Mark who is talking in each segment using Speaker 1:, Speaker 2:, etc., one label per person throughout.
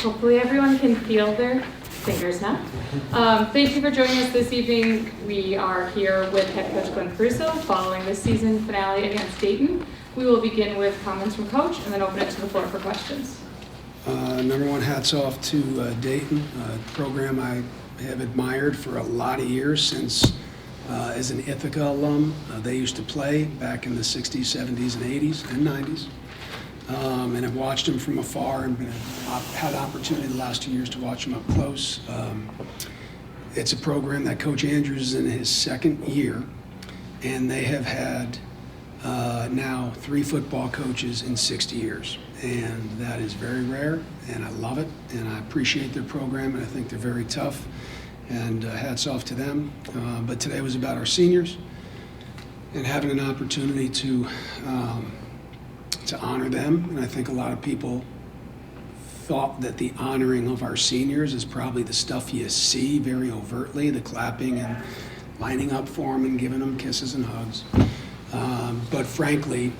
Speaker 1: Hopefully everyone can feel their fingers now. Thank you for joining us this evening. We are here with head coach Kade Caruso following the season finale against Dayton. We will begin with comments from coach and then open it to the floor for questions.
Speaker 2: Number one, hats off to Dayton, a program I have admired for a lot of years since as an Ithaca alum. They used to play back in the 60s, 70s, and 80s and 90s. And I've watched them from afar and had the opportunity the last 2 years to watch them up close. It's a program that Coach Andrews is in his second year, and they have had now 3 football coaches in 60 years. And that is very rare, and I love it, and I appreciate their program, and I think they're very tough, and hats off to them. But today was about our seniors and having an opportunity to honor them. And I think a lot of people thought that the honoring of our seniors is probably the stuff you see very overtly, the clapping and lining up for them and giving them kisses and hugs. But frankly,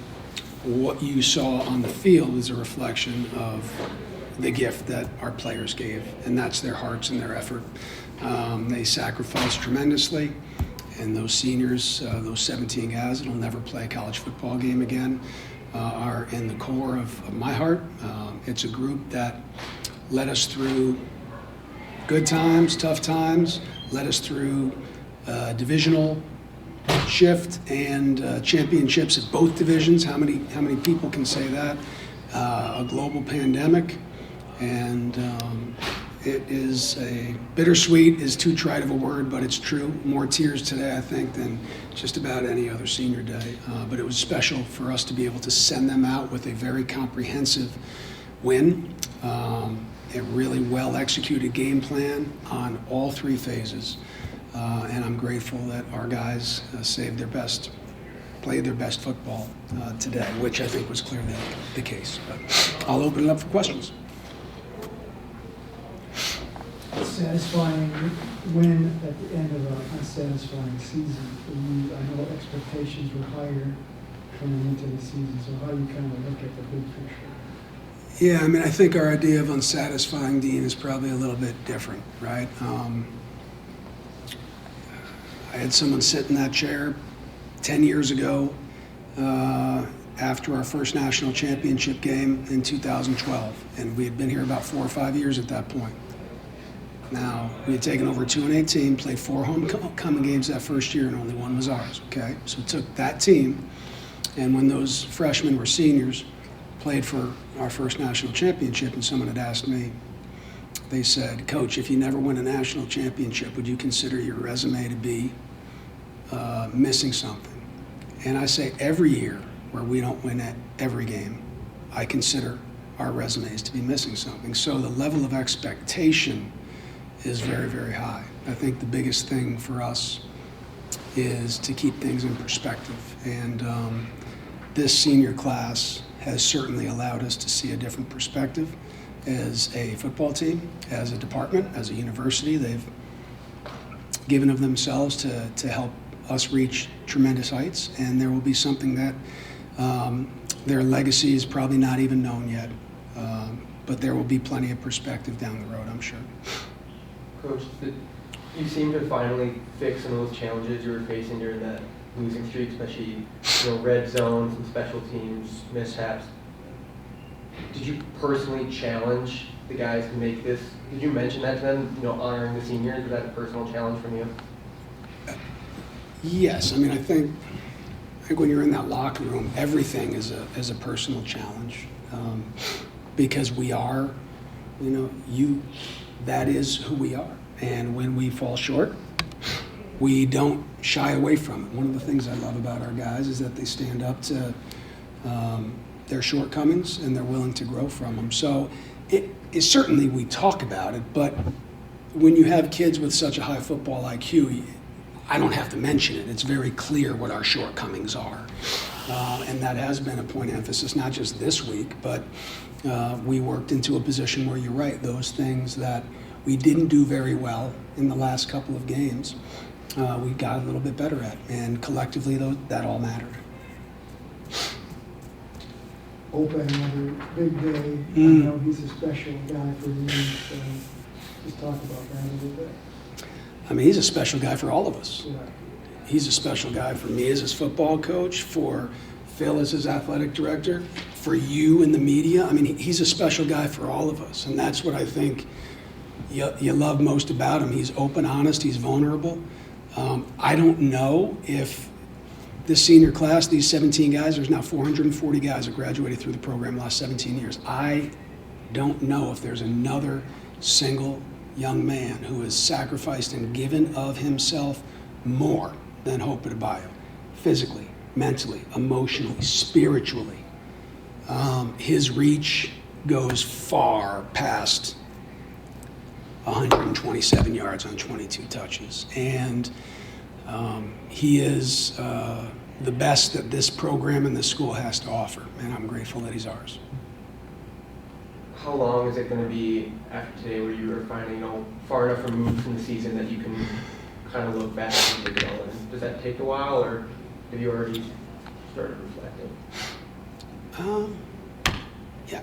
Speaker 2: what you saw on the field is a reflection of the gift that our players gave, and that's their hearts and their effort. They sacrificed tremendously, and those seniors, those 17 guys that'll never play a college football game again, are in the core of my heart. It's a group that led us through good times, tough times, led us through divisional shift and championships at both divisions. How many people can say that? A global pandemic, and it is a bittersweet is too trite of a word, but it's true. More tears today, I think, than just about any other senior day. But it was special for us to be able to send them out with a very comprehensive win, a really well-executed game plan on all 3 phases. And I'm grateful that our guys played their best football today, which I think was clearly the case. But I'll open it up for questions.
Speaker 3: Satisfying win at the end of an unsatisfying season for you. I know expectations were higher coming into the season, so how do you kind of look at the big picture?
Speaker 2: Yeah, I mean, I think our idea of unsatisfying, Dean, is probably a little bit different, right? I had someone sit in that chair 10 years ago after our first national championship game in 2012, and we had been here about 4 or 5 years at that point. Now, we had taken over a 2-8 team, played 4 homecoming games that first year, and only 1 was ours, okay? So it took that team, and when those freshmen were seniors, played for our first national championship, and someone had asked me, they said, Coach, if you never win a national championship, would you consider your resume to be missing something? And I say every year where we don't win at every game, I consider our resumes to be missing something. So the level of expectation is very, very high. I think the biggest thing for us is to keep things in perspective. And this senior class has certainly allowed us to see a different perspective as a football team, as a department, as a university. They've given of themselves to help us reach tremendous heights, and there will be something that their legacy is probably not even known yet, but there will be plenty of perspective down the road, I'm sure.
Speaker 4: Coach, you seem to finally fix some of those challenges you were facing during that losing streak, especially red zone, some special teams mishaps. Did you personally challenge the guys to make this? Did you mention that to them? Honoring the seniors, was that a personal challenge from you?
Speaker 2: Yes, I mean, I think when you're in that locker room, everything is a personal challenge, because we are, that is who we are. And when we fall short, we don't shy away from it. One of the things I love about our guys is that they stand up to their shortcomings and they're willing to grow from them. So it certainly we talk about it, but when you have kids with such a high football IQ, I don't have to mention it. It's very clear what our shortcomings are. And that has been a point of emphasis, not just this week, but we worked into a position where you're right, those things that we didn't do very well in the last couple of games, we got a little bit better at. And collectively, that all mattered.
Speaker 3: open every big day. I
Speaker 2: Mm.
Speaker 3: know he's a special guy for me, so just talk about that a little bit.
Speaker 2: I mean, he's a special guy for all of us.
Speaker 3: Yeah.
Speaker 2: He's a special guy for me as his football coach, for Phil as his athletic director, for you in the media. I mean, he's a special guy for all of us, and that's what I think you love most about him. He's open, honest, he's vulnerable. I don't know if this senior class, these 17 guys, there's now 440 guys that graduated through the program the last 17 years. I don't know if there's another single young man who has sacrificed and given of himself more than Hope Adebayo, physically, mentally, emotionally, spiritually. His reach goes far past 127 yards on 22 touches. And he is the best that this program and this school has to offer. And I'm grateful that he's ours.
Speaker 4: How long is it going to be after today where you are finally, far enough removed from the season that you can kind of look back and take it all in? Does that take a while, or have you already started reflecting?
Speaker 2: Yeah.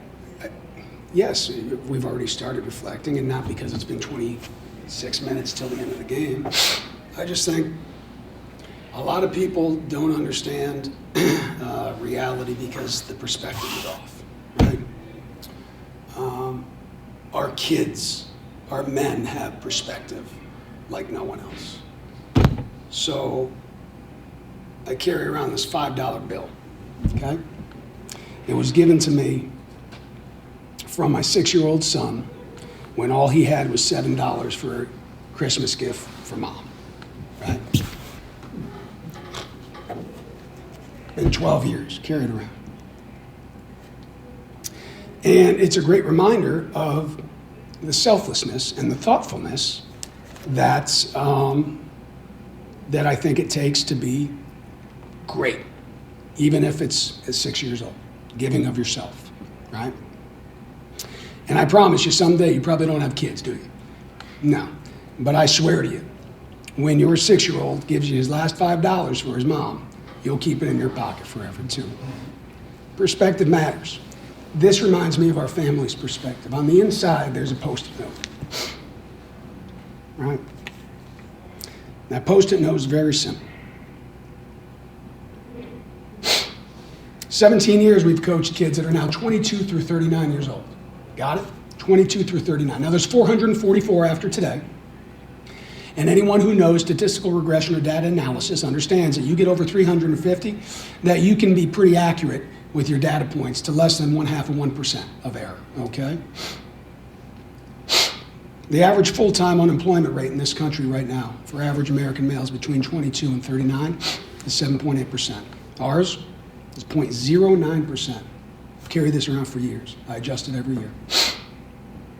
Speaker 2: Yes, we've already started reflecting, and not because it's been 26 minutes till the end of the game. I just think a lot of people don't understand reality because the perspective is off, right? Our kids, our men have perspective like no one else. So I carry around this $5 bill, okay? It was given to me from my 6-year-old son when all he had was $7 for a Christmas gift for mom, right? Been 12 years, carried around. And it's a great reminder of the selflessness and the thoughtfulness that I think it takes to be great, even if it's at 6 years old, giving of yourself, right? And I promise you, someday you probably don't have kids, do you? No. But I swear to you, when your 6-year-old gives you his last $5 for his mom, you'll keep it in your pocket forever, too. Perspective matters. This reminds me of our family's perspective. On the inside, there's a Post-it note, right? That Post-it note is very simple. 17 years we've coached kids that are now 22 through 39 years old. Got it? 22 through 39. Now there's 444 after today. And anyone who knows statistical regression or data analysis understands that you get over 350, that you can be pretty accurate with your data points to less than 0.5% of error, okay? The average full-time unemployment rate in this country right now for average American males between 22 and 39 is 7.8%. Ours is 0.09%. I've carried this around for years. I adjust it every year.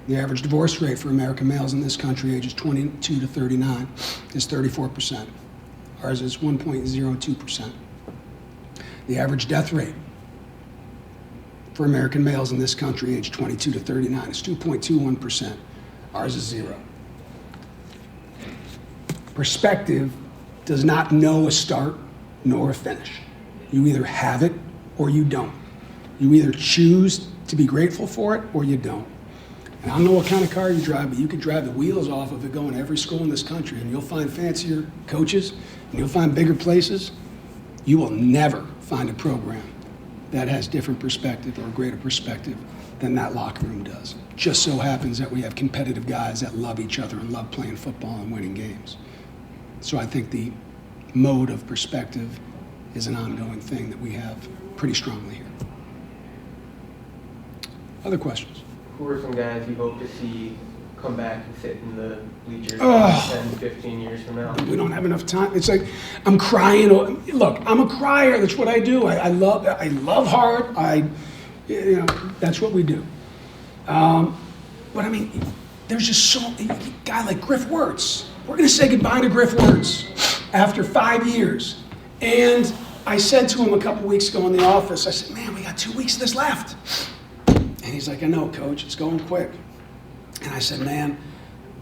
Speaker 2: The average divorce rate for American males in this country ages 22 to 39 is 34%. Ours is 1.02%. The average death rate for American males in this country aged 22 to 39 is 2.21%. Ours is 0. Perspective does not know a start nor a finish. You either have it or you don't. You either choose to be grateful for it or you don't. And I don't know what kind of car you drive, but you could drive the wheels off of it going to every school in this country, and you'll find fancier coaches, and you'll find bigger places. You will never find a program that has different perspective or greater perspective than that locker room does. Just so happens that we have competitive guys that love each other and love playing football and winning games. So I think the mode of perspective is an ongoing thing that we have pretty strongly here. Other questions?
Speaker 4: Who are some guys you hope to see come back and sit in the bleachers 10, 15 years from now?
Speaker 2: We don't have enough time. It's like I'm crying. Look, I'm a crier. That's what I do. I love hard. That's what we do. But I mean, there's just a guy like Griff Wirtz. We're going to say goodbye to Griff Wirtz after 5 years. And I said to him a couple weeks ago in the office, I said, man, we got 2 weeks of this left. And he's like, I know, Coach, it's going quick. And I said, man,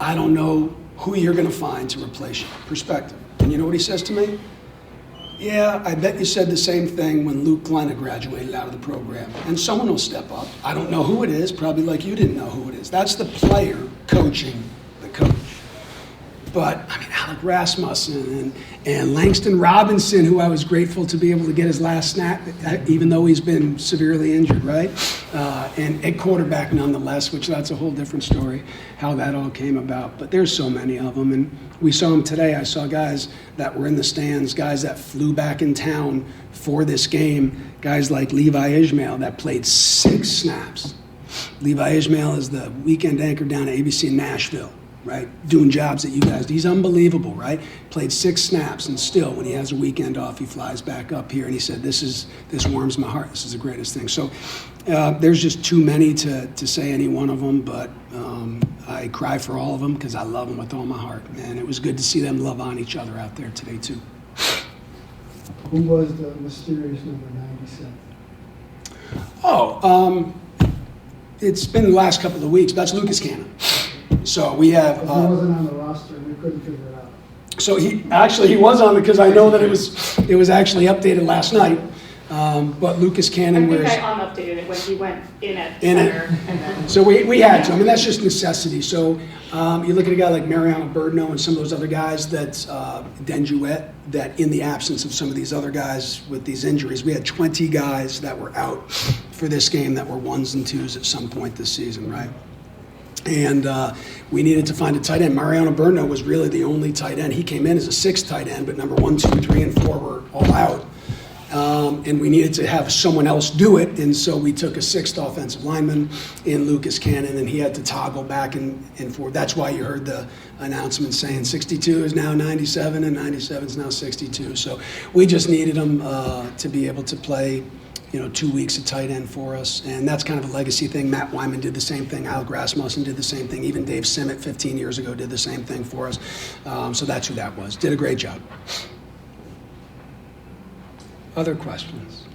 Speaker 2: I don't know who you're going to find to replace you. Perspective. And you know what he says to me? Yeah, I bet you said the same thing when Luke Glenna graduated out of the program. And someone will step up. I don't know who it is, probably like you didn't know who it is. That's the player coaching the coach. But, I mean, Alec Rasmussen and Langston Robinson, who I was grateful to be able to get his last snap, even though he's been severely injured, right? And at quarterback nonetheless, which that's a whole different story, how that all came about. But there's so many of them. And we saw them today. I saw guys that were in the stands, guys that flew back in town for this game, guys like Levi Ishmael that played 6 snaps. Levi Ishmael is the weekend anchor down at ABC in Nashville, right? Doing jobs that you guys, he's unbelievable, right? Played 6 snaps, and still, when he has a weekend off, he flies back up here, and he said, this warms my heart. This is the greatest thing. So there's just too many to say any one of them, but I cry for all of them because I love them with all my heart. And it was good to see them love on each other out there today, too.
Speaker 3: Who was the mysterious number 97?
Speaker 2: It's been the last couple of weeks. That's Lucas Cannon. So we have.
Speaker 3: If he wasn't on the roster, we couldn't figure it out.
Speaker 2: So he was on it because I know that it was actually updated last night. But Lucas Cannon was.
Speaker 1: I think I unupdated it when he went in at center. And then
Speaker 2: So we had to. I mean, that's just necessity. So you look at a guy like Mariano Birdno and some of those other guys that Denjuet, that in the absence of some of these other guys with these injuries, we had 20 guys that were out for this game that were 1s and 2s at some point this season, right? And we needed to find a tight end. Mariano Birdno was really the only tight end. He came in as a 6th tight end, but number 1, 2, 3, and 4 were all out. And we needed to have someone else do it, and so we took a 6th offensive lineman in Lucas Cannon, and he had to toggle back and forth. That's why you heard the announcement saying 62 is now 97 and 97 is now 62. So we just needed him to be able to play 2 weeks at tight end for us, and that's kind of a legacy thing. Matt Wyman did the same thing. Alec Rasmussen did the same thing. Even Dave Simmet 15 years ago did the same thing for us. So that's who that was. Did a great job. Other questions?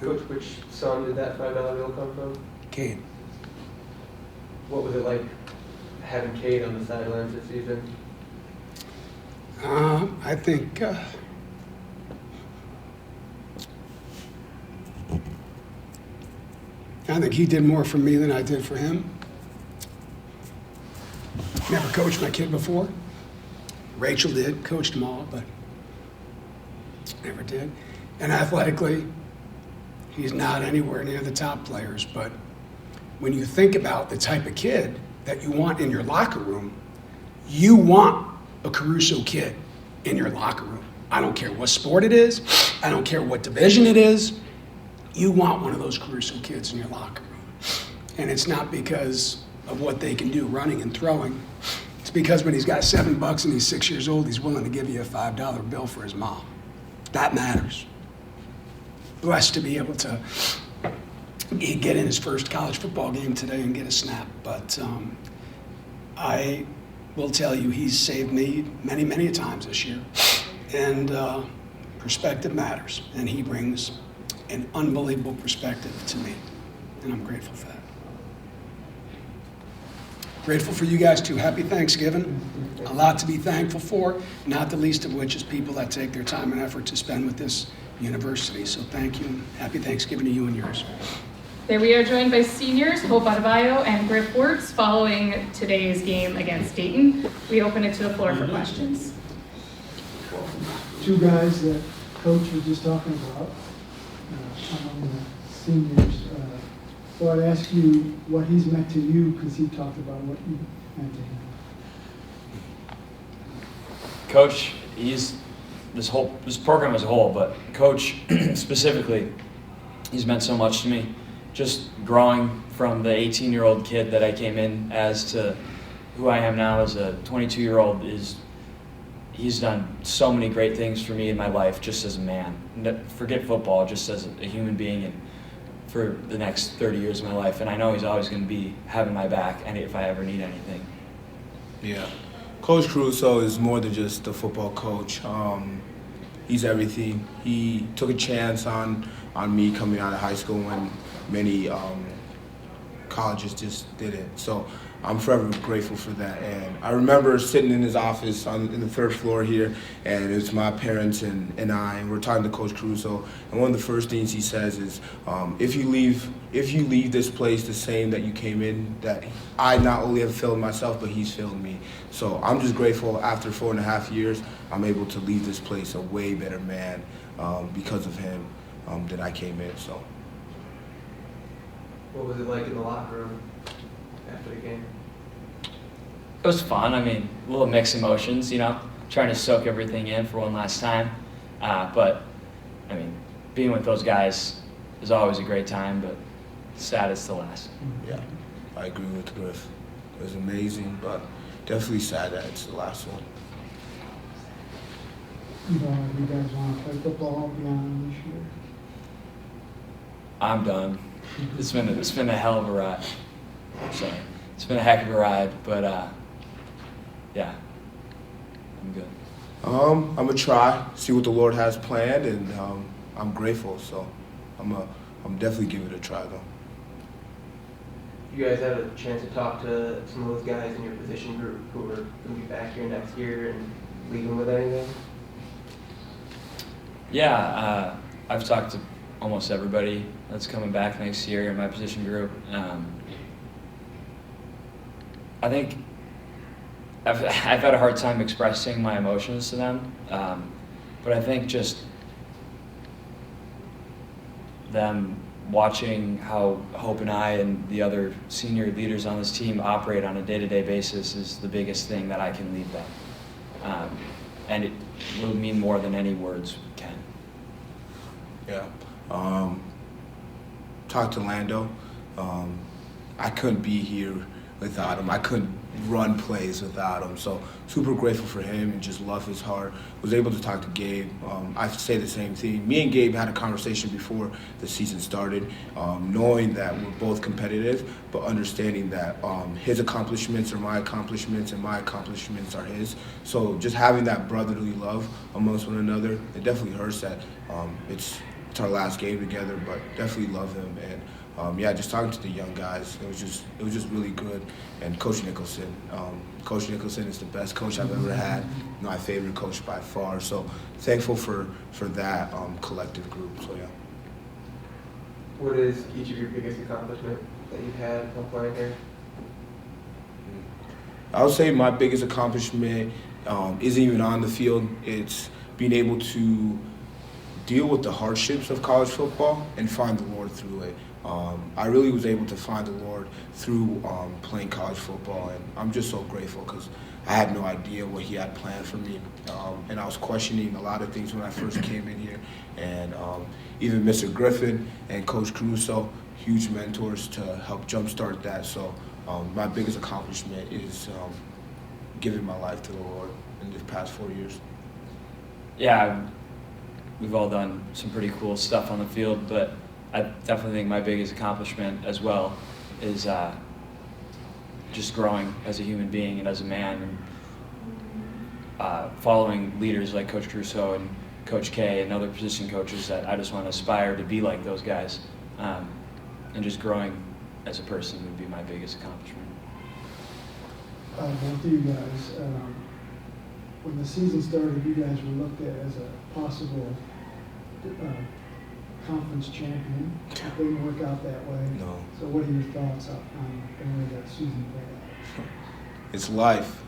Speaker 4: Coach, which son did that $5 bill come from?
Speaker 2: Kade.
Speaker 4: What was it like having Kade on the sidelines this season?
Speaker 2: I think he did more for me than I did for him. Never coached my kid before. Rachel did, coached them all, but never did. And athletically, he's not anywhere near the top players. But when you think about the type of kid that you want in your locker room, you want a Caruso kid in your locker room. I don't care what sport it is. I don't care what division it is. You want one of those Caruso kids in your locker room. And it's not because of what they can do running and throwing. It's because when he's got $7 and he's 6 years old, he's willing to give you a $5 bill for his mom. That matters. Blessed to be able to get in his first college football game today and get a snap. But I will tell you, he's saved me many, many times this year. And perspective matters. And he brings an unbelievable perspective to me. And I'm grateful for that. Grateful for you guys too. Happy Thanksgiving. A lot to be thankful for, not the least of which is people that take their time and effort to spend with this university. So thank you, and happy Thanksgiving to you and yours.
Speaker 1: there we are joined by seniors Hope Adebayo and Griff Wertz following today's game against Dayton. We open it to the floor for questions.
Speaker 3: 2 guys that Coach was just talking about among the seniors. So I'd ask you what he's meant to you, because he talked about what you meant to him.
Speaker 5: Coach, this program as a whole, but Coach specifically, he's meant so much to me. Just growing from the 18-year-old kid that I came in as to who I am now as a 22-year-old he's done so many great things for me in my life just as a man. Forget football, just as a human being and for the next 30 years of my life. And I know he's always going to be having my back and if I ever need anything.
Speaker 6: Yeah. Coach Caruso is more than just a football coach. He's everything. He took a chance on me coming out of high school when many colleges just didn't. So I'm forever grateful for that. And I remember sitting in his office in the 3rd floor here, and it was my parents and and we're talking to Coach Caruso. And one of the first things he says is, if you leave this place the same that you came in, that I not only have failed myself, but he's failed me. So I'm just grateful after 4.5 years, I'm able to leave this place a way better man because of him than I came in. So.
Speaker 4: What was it like in the locker room after the game?
Speaker 5: It was fun. I mean, a little mixed emotions, trying to soak everything in for one last time. But, I mean, being with those guys is always a great time, but sad it's the last.
Speaker 6: Yeah, I agree with Griff. It was amazing, but definitely sad that it's the last one.
Speaker 3: You guys want to play football beyond this year?
Speaker 5: I'm done. It's been a hell of a ride. So it's been a heck of a ride, but yeah, I'm good.
Speaker 6: I'm gonna try, see what the Lord has planned, and I'm grateful. So I'm definitely give it a try though.
Speaker 4: You guys had a chance to talk to some of those guys in your position group who are going to be back here next year and leave them with anything?
Speaker 5: Yeah, I've talked to almost everybody that's coming back next year in my position group. I think I've had a hard time expressing my emotions to them, but I think just them watching how Hope and I and the other senior leaders on this team operate on a day-to-day basis is the biggest thing that I can leave them. And it will mean more than any words can.
Speaker 6: Yeah. Talk to Lando. I couldn't be here without him. I couldn't run plays without him. So super grateful for him and just love his heart. Was able to talk to Gabe. I say the same thing. Me and Gabe had a conversation before the season started, knowing that we're both competitive, but understanding that his accomplishments are my accomplishments and my accomplishments are his. So just having that brotherly love amongst one another, it definitely hurts that it's our last game together, but definitely love him. And yeah, just talking to the young guys, it was just really good. And Coach Nicholson is the best coach I've ever had, my favorite coach by far. So thankful for that collective group. So yeah.
Speaker 4: What is each of your biggest accomplishment that you've had while playing here?
Speaker 6: I would say my biggest accomplishment isn't even on the field. It's being able to deal with the hardships of college football and find the Lord through it. I really was able to find the Lord through playing college football, and I'm just so grateful because I had no idea what He had planned for me, and I was questioning a lot of things when I first came in here, and even Mr. Griffin and Coach Caruso, huge mentors to help jumpstart that. So my biggest accomplishment is giving my life to the Lord in the past 4 years.
Speaker 5: Yeah, we've all done some pretty cool stuff on the field, but I definitely think my biggest accomplishment as well is just growing as a human being and as a man, and following leaders like Coach Caruso and Coach K and other position coaches that I just want to aspire to be like those guys, and just growing as a person would be my biggest accomplishment.
Speaker 3: Both of you guys, when the season started, you guys were looked at as a possible conference champion. It didn't work out that way.
Speaker 6: No.
Speaker 3: So what are your thoughts on the way that season played out?
Speaker 6: It's life.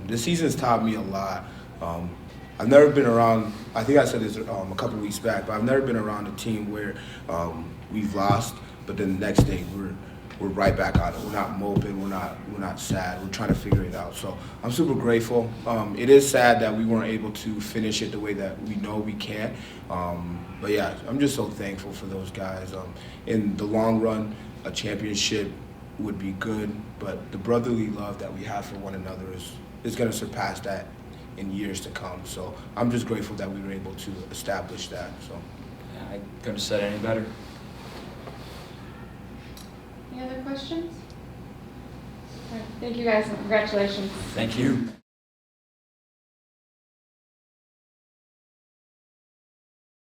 Speaker 6: This season's taught me a lot. I've never been around, I think I said this a couple weeks back, but I've never been around a team where we've lost, but then the next day we're right back on it. We're not moping, we're not sad, we're trying to figure it out. So I'm super grateful. It is sad that we weren't able to finish it the way that we know we can. But yeah, I'm just so thankful for those guys. In the long run, a championship would be good, but the brotherly love that we have for one another is going to surpass that in years to come. So I'm just grateful that we were able to establish that. So
Speaker 5: Yeah, I couldn't have said it any better.
Speaker 1: Any other questions? All right, thank you guys and congratulations.
Speaker 5: Thank you.